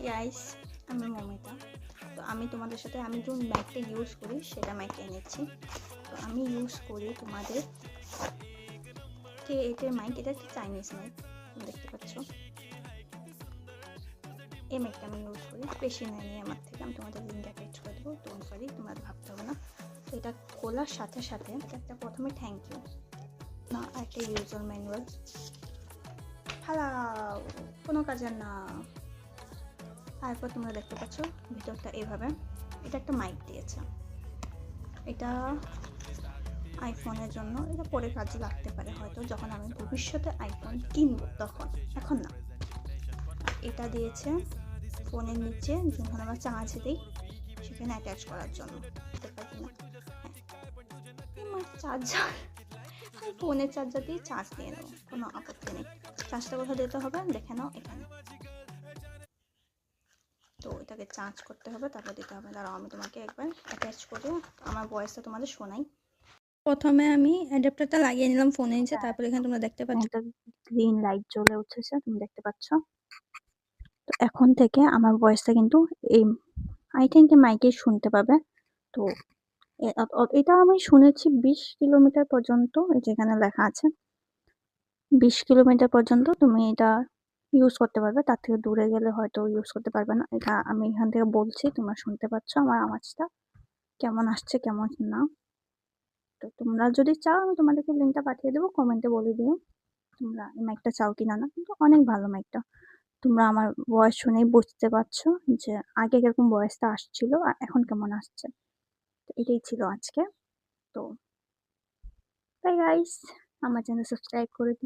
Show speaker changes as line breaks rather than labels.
Guys, আমি মমিতা। তো আমি তোমাদের সাথে আমি যে মাইকটা ইউজ করি সেটা মাইকটা এনেছি। তো আমি ইউজ করি তোমাদের এটার মাইক, এটা একটা চাইনিজ মাইক, তুমি দেখতে পাচ্ছ। এই মাইকটা আমি ইউজ করি, বেশি নেয়নি আমার থেকে, আমি তোমাদের লিঙ্ক অ্যাটাচ করে দেবো, ডোন্ট ওয়ারি, তোমরা ভাবতে হবে না। তো এটা খোলার সাথে সাথে একটা প্রথমে থ্যাংক ইউ না, একটা ইউজার ম্যানুয়াল, ফালাও, কোনো কাজের না। তারপর তোমরা দেখতে পাচ্ছ ভিতরটা এইভাবে, এটা একটা মাইক দিয়েছে। এটা আইফোনের জন্য, এটা পরে কাজে লাগতে পারে হয়তো যখন আমি ভবিষ্যতে আইফোন কিনবো তখন, এখন না। এটা দিয়েছে ফোনের নিচে যখন আমরা চার্জ দিই সেখানে অ্যাটাচ করার জন্য, দেখতে পাচ্ছি না? হ্যাঁ, চার্জার, আমি ফোনের চার্জার দিয়ে চার্জ দিয়ে নেবো, কোনো আপত্তি নেই। চার্জটা কোথায় দিতে হবে দেখে নাও, এখানে। তো এটাকে চার্জ করতে হবে, তারপর দিতে হবে। দাঁড়াও আমি তোমাকে একবার অ্যাটাচ করে আমার ভয়েসটা তোমাদের শোনাই। প্রথমে আমি অ্যাডাপ্টারটা লাগিয়ে নিলাম ফোনের নিচে, তারপর এখানে তোমরা দেখতে পাচ্ছ গ্রিন লাইট জ্বলে উঠেছে, তুমি দেখতে পাচ্ছ। তো এখন থেকে আমার ভয়েসটা কিন্তু এই আই থিঙ্ক মাইকে শুনতে পাবে। তো এটা আমি শুনেছি 20 কিলোমিটার পর্যন্ত, যেখানে লেখা আছে 20 কিলোমিটার পর্যন্ত তুমি এটা ইউজ করতে পারবে, তার থেকে দূরে গেলে হয়তো ইউজ করতে পারবে না। এটা আমি এখান থেকে বলছি, তোমরা শুনতে পাচ্ছ আমার আওয়াজটা কেমন আসছে কেমন না। তো তোমরা যদি চাও আমি তোমাদেরকে লিঙ্কটা পাঠিয়ে দেবো, কমেন্টে বলে দিও তোমরা এই মাইকটা চাও কিনা। না কিন্তু অনেক ভালো মাইকটা, তোমরা আমার ভয়েস শুনেই বুঝতে পারছো যে আগে কিরকম ভয়েসটা আসছিল আর এখন কেমন আসছে। তো এটাই ছিল আজকে। তো বাই গাইস, আমার চ্যানেল সাবস্ক্রাইব করে দিও।